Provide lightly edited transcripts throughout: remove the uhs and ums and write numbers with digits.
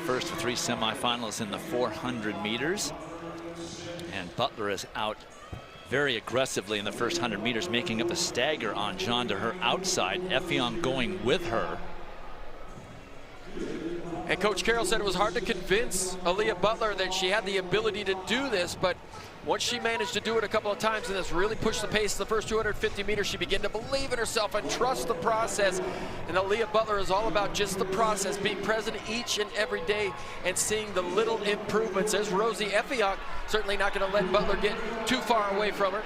first of 3 semifinals in the 400 meters. And Butler is out very aggressively in the first 100 meters, making up a stagger on John to her outside. Effiong going with her. And Coach Carroll said it was hard to convince Aaliyah Butler that she had the ability to do this, but once she managed to do it a couple of times and this really pushed the pace of the first 250 meters, she began to believe in herself and trust the process. And Aaliyah Butler is all about just the process, being present each and every day and seeing the little improvements. As Rosie Effiong, certainly not going to let Butler get too far away from her.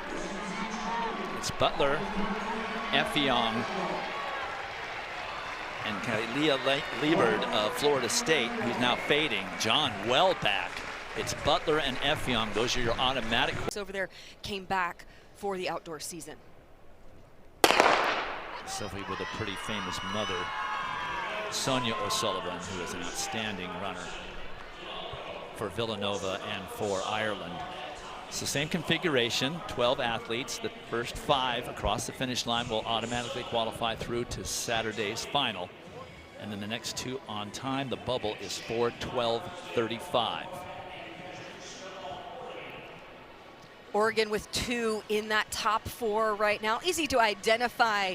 It's Butler, Effiong, and Kalia Liebert of Florida State, who's now fading. John well back. It's Butler and Effiong. Those are your automatic. Over there came back for the outdoor season. Sophie with a pretty famous mother, Sonia O'Sullivan, who is an outstanding runner for Villanova and for Ireland. It's the same configuration, 12 athletes. The first 5 across the finish line will automatically qualify through to Saturday's final. And then the next 2 on time. The bubble is 4:12:35. Oregon with 2 in that top 4 right now. Easy to identify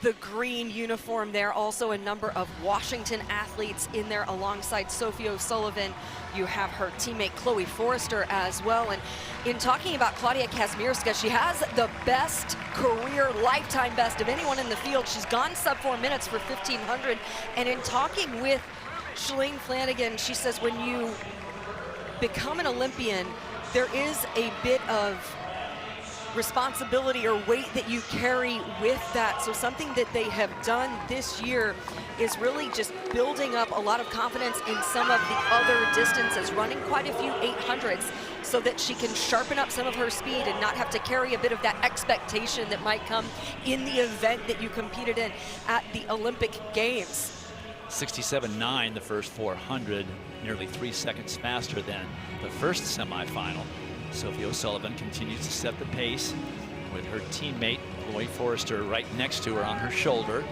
the green uniform there. Also a number of Washington athletes in there alongside Sophie O'Sullivan. You have her teammate Chloe Forrester as well. And in talking about Claudia Kazmierska, she has the best career lifetime best of anyone in the field. She's gone sub 4 minutes for 1500. And in talking with Shalane Flanagan, she says when you become an Olympian, there is a bit of responsibility or weight that you carry with that. So something that they have done this year is really just building up a lot of confidence in some of the other distances, running quite a few 800s so that she can sharpen up some of her speed and not have to carry a bit of that expectation that might come in the event that you competed in at the Olympic Games. 67.9 the first 400, nearly 3 seconds faster than the first semifinal. Sophie O'Sullivan continues to set the pace with her teammate Chloe Forrester right next to her on her shoulder.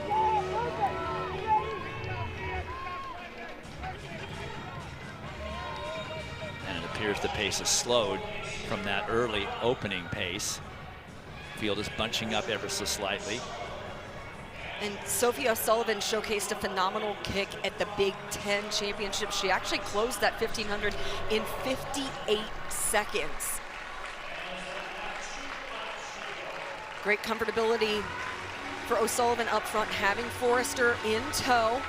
And it appears the pace is slowed from that early opening pace. Field is bunching up ever so slightly. And Sophie O'Sullivan showcased a phenomenal kick at the Big Ten Championship. She actually closed that 1500 in 58 seconds. Great comfortability for O'Sullivan up front, having Forrester in tow.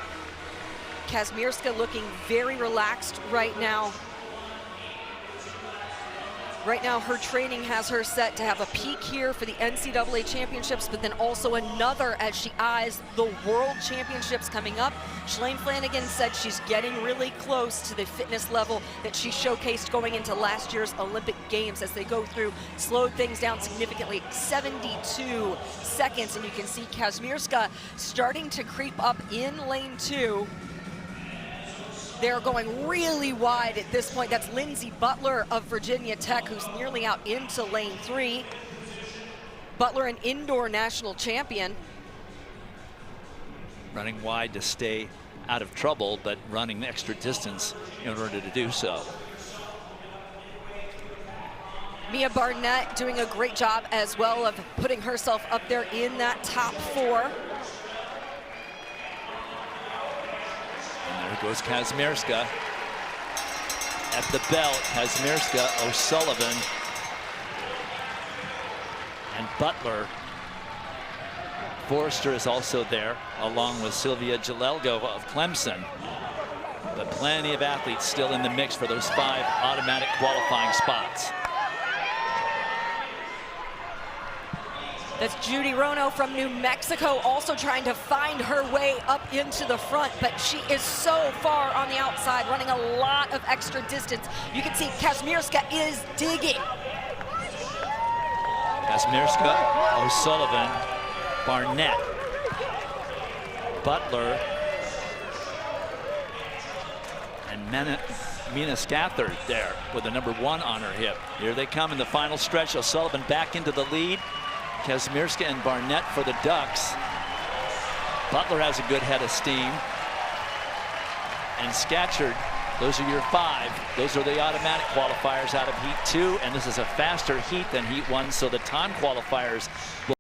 Kazmierska looking very relaxed right now. Right now, her training has her set to have a peak here for the NCAA championships, but then also another as she eyes the World Championships coming up. Shalane Flanagan said she's getting really close to the fitness level that she showcased going into last year's Olympic Games as they go through, slowed things down significantly, 72 seconds. And you can see Kazmierska starting to creep up in lane 2. They're going really wide at this point. That's Lindsey Butler of Virginia Tech, who's nearly out into lane 3. Butler, an indoor national champion. Running wide to stay out of trouble, but running extra distance in order to do so. Mia Barnett doing a great job as well of putting herself up there in that top 4. There goes Kazmierska. At the belt, Kazmierska, O'Sullivan, and Butler. Forrester is also there, along with Sylvia Jalelgo of Clemson. But plenty of athletes still in the mix for those 5 automatic qualifying spots. That's Judy Rono from New Mexico, also trying to find her way up into the front, but she is so far on the outside, running a lot of extra distance. You can see Kazmierska is digging. Kazmierska, O'Sullivan, Barnett, Butler, and Mina Scathard there with the number 1 on her hip. Here they come in the final stretch. O'Sullivan back into the lead. Kazmierska and Barnett for the Ducks. Butler has a good head of steam. And Scatchard Those are your 5. Those are the automatic qualifiers out of Heat 2, and this is a faster heat than Heat 1, so the time qualifiers will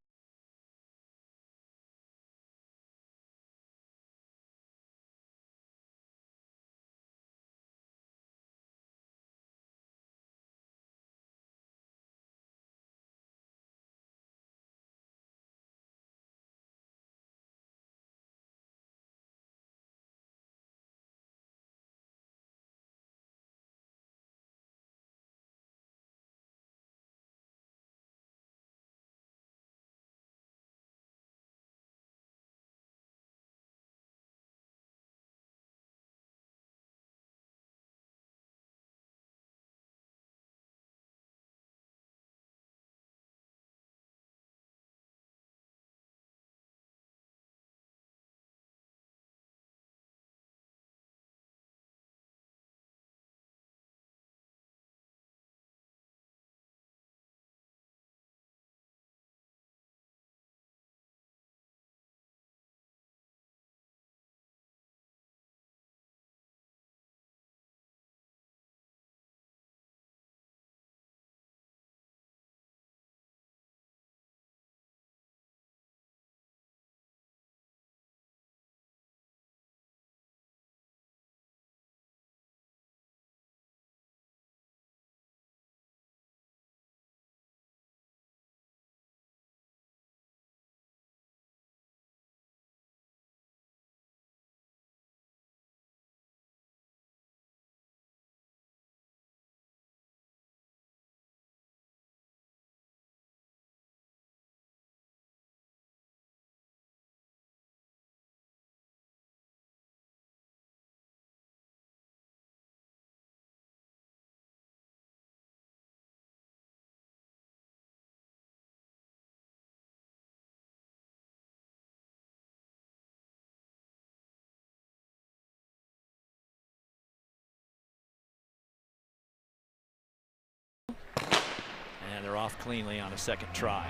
and they're off cleanly on a second try.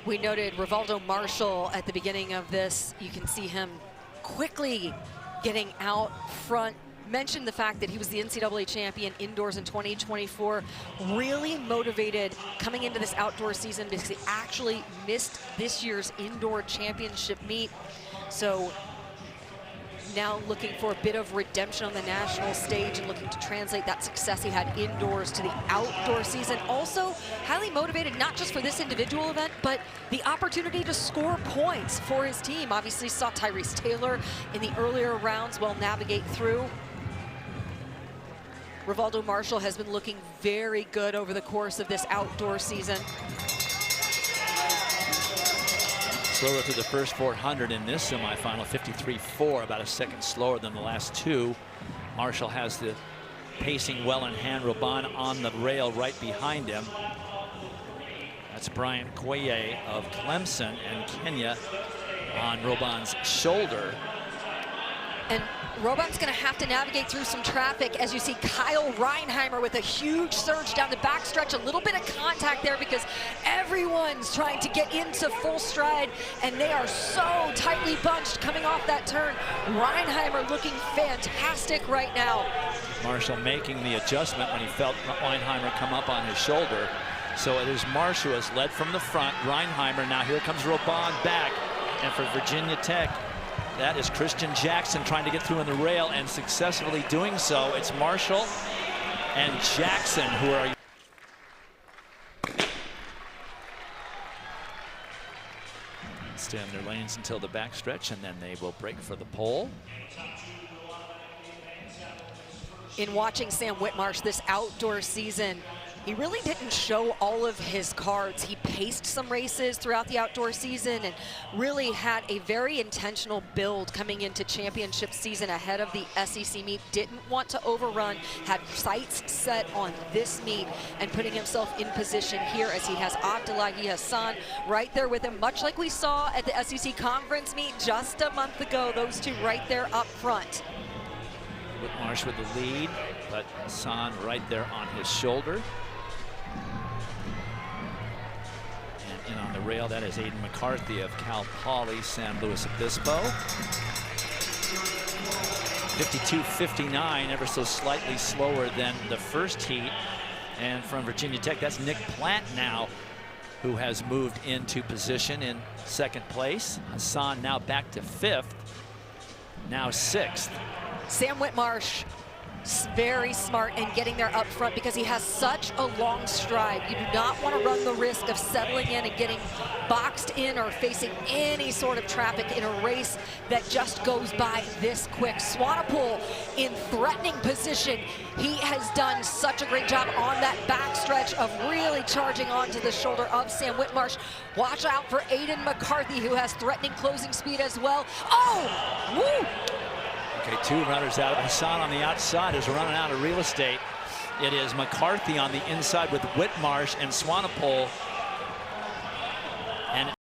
We noted Rivaldo Marshall at the beginning of this. You can see him quickly getting out front. Mentioned the fact that he was the NCAA champion indoors in 2024. Really motivated coming into this outdoor season because he actually missed this year's indoor championship meet. So now looking for a bit of redemption on the national stage and looking to translate that success he had indoors to the outdoor season. Also highly motivated, not just for this individual event, but the opportunity to score points for his team. Obviously saw Tyrese Taylor in the earlier rounds well navigate through. Rivaldo Marshall has been looking very good over the course of this outdoor season. Slower through the first 400 in this semifinal, 53.4, about a second slower than the last 2. Marshall has the pacing well in hand. Robban on the rail right behind him. That's Brian Koye of Clemson, and Kenya on Robban's shoulder. And Robban's going to have to navigate through some traffic as you see Kyle Reinheimer with a huge surge down the backstretch. A little bit of contact there because everyone's trying to get into full stride, and they are so tightly bunched coming off that turn. Reinheimer looking fantastic right now. Marshall making the adjustment when he felt Reinheimer come up on his shoulder. So it is Marshall who has led from the front. Reinheimer, now here comes Robban back. And for Virginia Tech, that is Christian Jackson trying to get through on the rail and successfully doing so. It's Marshall and Jackson who are stay in their lanes until the backstretch, and then they will break for the pole. In watching Sam Whitmarsh this outdoor season, he really didn't show all of his cards. He paced some races throughout the outdoor season and really had a very intentional build coming into championship season ahead of the SEC meet. Didn't want to overrun, had sights set on this meet and putting himself in position here as he has Abdullahi Hassan right there with him, much like we saw at the SEC conference meet just a month ago. Those two right there up front. Whitmarsh with the lead, but Hassan right there on his shoulder. And in on the rail. That is Aiden McCarthy of Cal Poly San Luis Obispo. 52.59, ever so slightly slower than the first heat. And from Virginia Tech, that's Nick Platt now, who has moved into position in second place. Hassan now back to 5th, now 6th. Sam Whitmarsh, very smart in getting there up front because he has such a long stride. You do not want to run the risk of settling in and getting boxed in or facing any sort of traffic in a race that just goes by this quick. Swanepoel in threatening position. He has done such a great job on that backstretch of really charging onto the shoulder of Sam Whitmarsh. Watch out for Aiden McCarthy, who has threatening closing speed as well. Oh, woo! Okay, 2 runners out. Hassan on the outside is running out of real estate. It is McCarthy on the inside with Whitmarsh and Swanepoel. And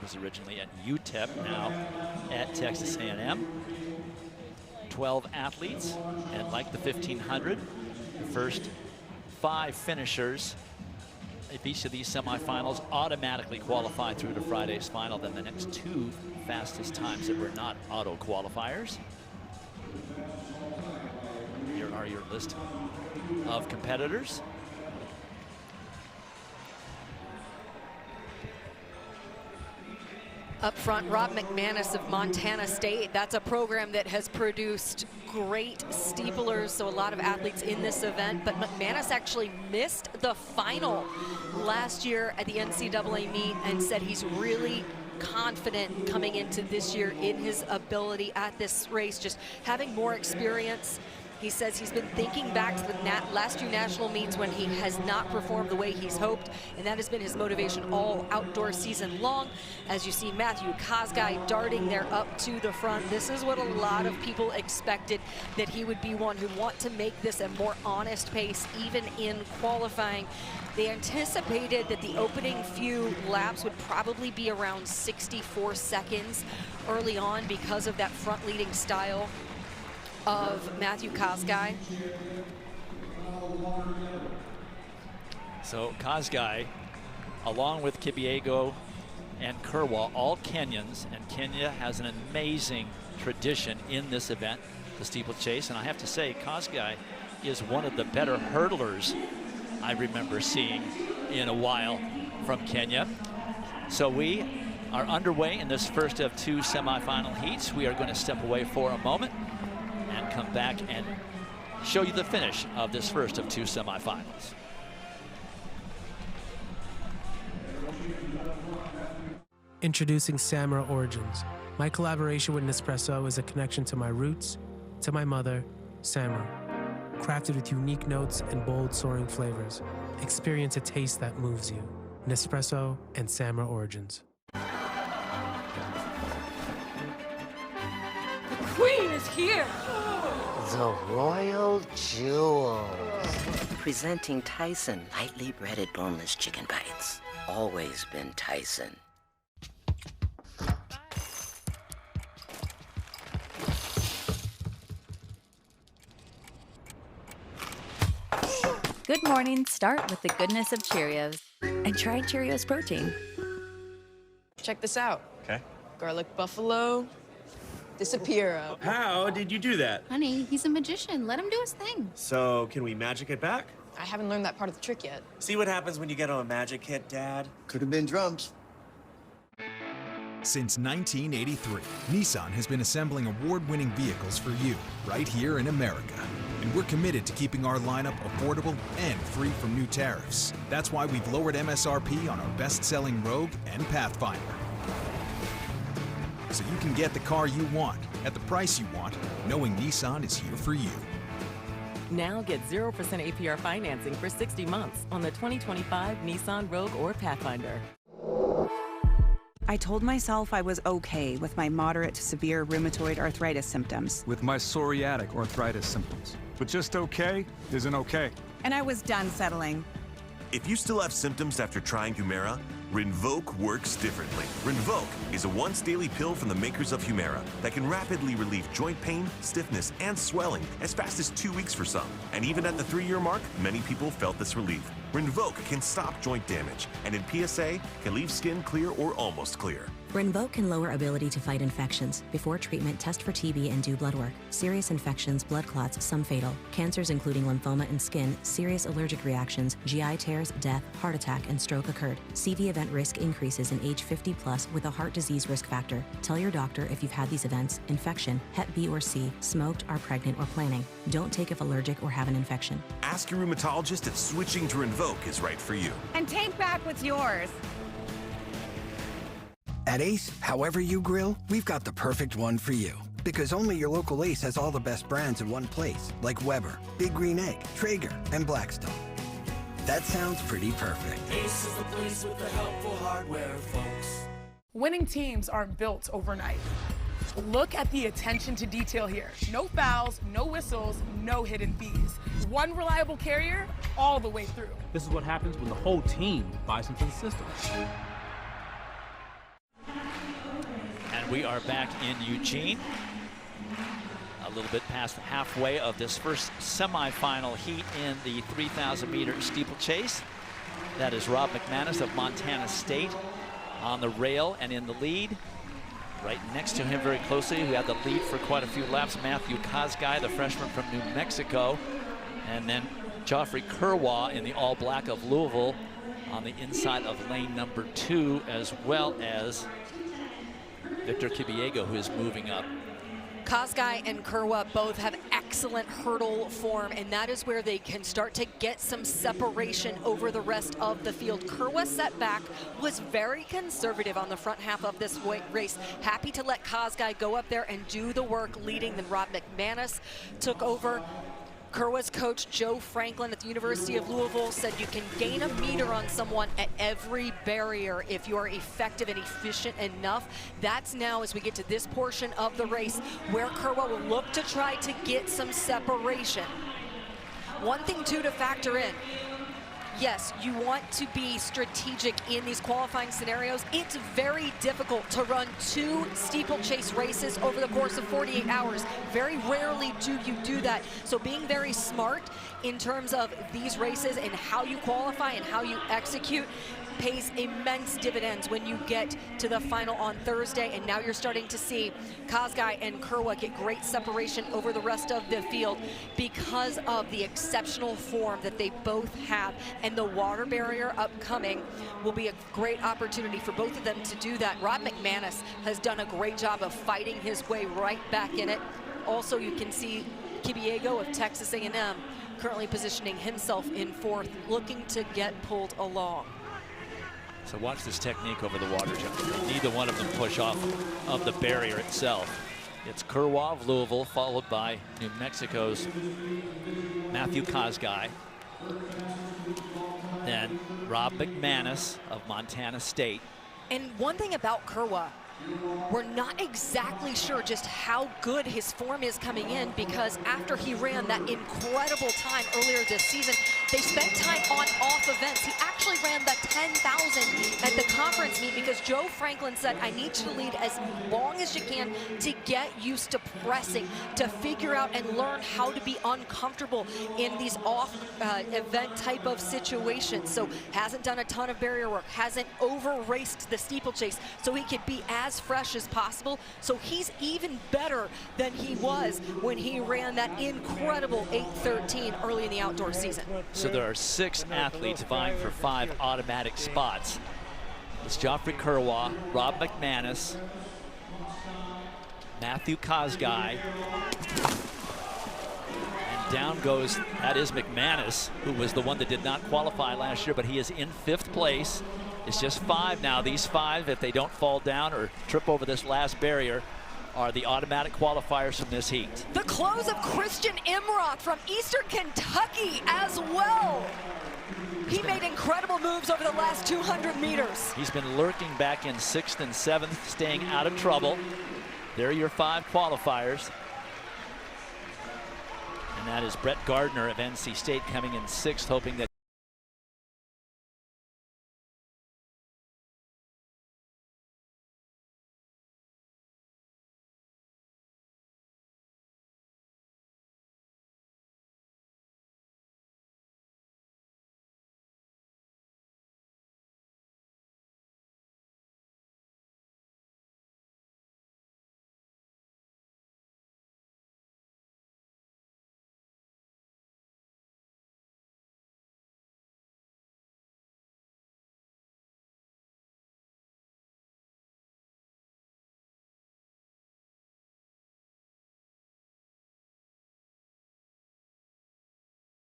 was originally at UTEP, now at Texas A&M. 12 athletes, and like the 1500, the first 5 finishers of each of these semifinals automatically qualify through to Friday's final. Then the next 2 fastest times that were not auto qualifiers. Here are your list of competitors. Up front, Rob McManus of Montana State. That's a program that has produced great steeplers, so a lot of athletes in this event. But McManus actually missed the final last year at the NCAA meet and said he's really confident coming into this year in his ability at this race, just having more experience. He says he's been thinking back to the last few national meets when he has not performed the way he's hoped, and that has been his motivation all outdoor season long. As you see Matthew Kosgei darting there up to the front. This is what a lot of people expected, that he would be one who want to make this a more honest pace, even in qualifying. They anticipated that the opening few laps would probably be around 64 seconds early on because of that front leading style of Matthew Kosgei. So Kosgei, along with Kibiego and Kerwa, all Kenyans, and Kenya has an amazing tradition in this event, the steeplechase. And I have to say, Kosgei is one of the better hurdlers I remember seeing in a while from Kenya. So we are underway in this first of two semifinal heats. We are going to step away for a moment and come back and show you the finish of this first of two semifinals. Introducing Samra Origins. My collaboration with Nespresso is a connection to my roots, to my mother, Samra. Crafted with unique notes and bold, soaring flavors. Experience a taste that moves you. Nespresso and Samra Origins. The Queen is here! The Royal Jewels. Presenting Tyson lightly breaded boneless chicken bites. Always been Tyson. Good morning. Start with the goodness of Cheerios. And try Cheerios protein. Check this out. Okay. Garlic buffalo, disappear. How did you do that? Honey, he's a magician. Let him do his thing. So, can we magic it back? I haven't learned that part of the trick yet. See what happens when you get on a magic hit, Dad? Could have been drums. Since 1983, Nissan has been assembling award-winning vehicles for you, right here in America. And we're committed to keeping our lineup affordable and free from new tariffs. That's why we've lowered MSRP on our best-selling Rogue and Pathfinder. So you can get the car you want, at the price you want, knowing Nissan is here for you. Now get 0% APR financing for 60 months on the 2025 Nissan Rogue or Pathfinder. I told myself I was okay with my moderate to severe rheumatoid arthritis symptoms. With my psoriatic arthritis symptoms. But just okay isn't okay. And I was done settling. If you still have symptoms after trying Humira, Rinvoq works differently. Rinvoq is a once-daily pill from the makers of Humira that can rapidly relieve joint pain, stiffness, and swelling as fast as 2 weeks for some. And even at the 3-year mark, many people felt this relief. Rinvoq can stop joint damage, and in PSA, can leave skin clear or almost clear. Rinvoq can lower ability to fight infections. Before treatment, test for TB and do blood work. Serious infections, blood clots, some fatal. Cancers including lymphoma and skin, serious allergic reactions, GI tears, death, heart attack, and stroke occurred. CV event risk increases in age 50 plus with a heart disease risk factor. Tell your doctor if you've had these events, infection, Hep B or C, smoked, are pregnant, or planning. Don't take if allergic or have an infection. Ask your rheumatologist if switching to Rinvoq is right for you. And take back what's yours. At Ace, however you grill, we've got the perfect one for you. Because only your local Ace has all the best brands in one place, like Weber, Big Green Egg, Traeger, and Blackstone. That sounds pretty perfect. Ace is the place with the helpful hardware, folks. Winning teams aren't built overnight. Look at the attention to detail here. No fouls, no whistles, no hidden fees. One reliable carrier all the way through. This is what happens when the whole team buys into the system. And we are back in Eugene. A little bit past halfway of this first semifinal heat in the 3,000-meter steeplechase. That is Rob McManus of Montana State on the rail and in the lead. Right next to him very closely, who had the lead for quite a few laps, Matthew Kazgai, the freshman from New Mexico. And then Joffrey Kerwa in the all black of Louisville on the inside of lane number 2, as well as Victor Kibiego, who is moving up. Kazgai and Kerwa both have excellent hurdle form, and that is where they can start to get some separation over the rest of the field. Kerwa's setback was very conservative on the front half of this race. Happy to let Kazgai go up there and do the work leading. Then Rob McManus took over. Kerwa's coach, Joe Franklin at the University of Louisville, said you can gain a meter on someone at every barrier if you are effective and efficient enough. That's now, as we get to this portion of the race, where Kerwa will look to try to get some separation. One thing, too, to factor in. Yes, you want to be strategic in these qualifying scenarios. It's very difficult to run 2 steeplechase races over the course of 48 hours. Very rarely do you do that. So being very smart in terms of these races and how you qualify and how you execute pays immense dividends when you get to the final on Thursday. And now you're starting to see Kazgai and Kerwa get great separation over the rest of the field because of the exceptional form that they both have. And the water barrier upcoming will be a great opportunity for both of them to do that. Rob McManus has done a great job of fighting his way right back in it. Also, you can see Kibiego of Texas A&M currently positioning himself in 4th, looking to get pulled along. So watch this technique over the water jump. Neither one of them push off of the barrier itself. It's Kerwa of Louisville, followed by New Mexico's Matthew Kazgai. Then Rob McManus of Montana State. And one thing about Kerwa, we're not exactly sure just how good his form is coming in, because after he ran that incredible time earlier this season, they spent time on off events. He actually ran the 10,000 at the conference meet because Joe Franklin said, I need you to lead as long as you can to get used to pressing, to figure out and learn how to be uncomfortable in these off event type of situations. So hasn't done a ton of barrier work, hasn't over raced the steeplechase, so he could be as fresh as possible. So he's even better than he was when he ran that incredible 8:13 early in the outdoor season. So there are 6 athletes vying for 5 automatic spots. It's Joffrey Kerwa, Rob McManus, Matthew Kazgai, and down goes, that is McManus, who was the one that did not qualify last year, but he is in 5th place. It's just 5 now. These 5, if they don't fall down or trip over this last barrier, are the automatic qualifiers from this heat. The close of Christian Imroth from Eastern Kentucky as well. He made incredible moves over the last 200 meters. He's been lurking back in 6th and 7th, staying out of trouble. There are your 5 qualifiers. And that is Brett Gardner of NC State coming in 6th, hoping that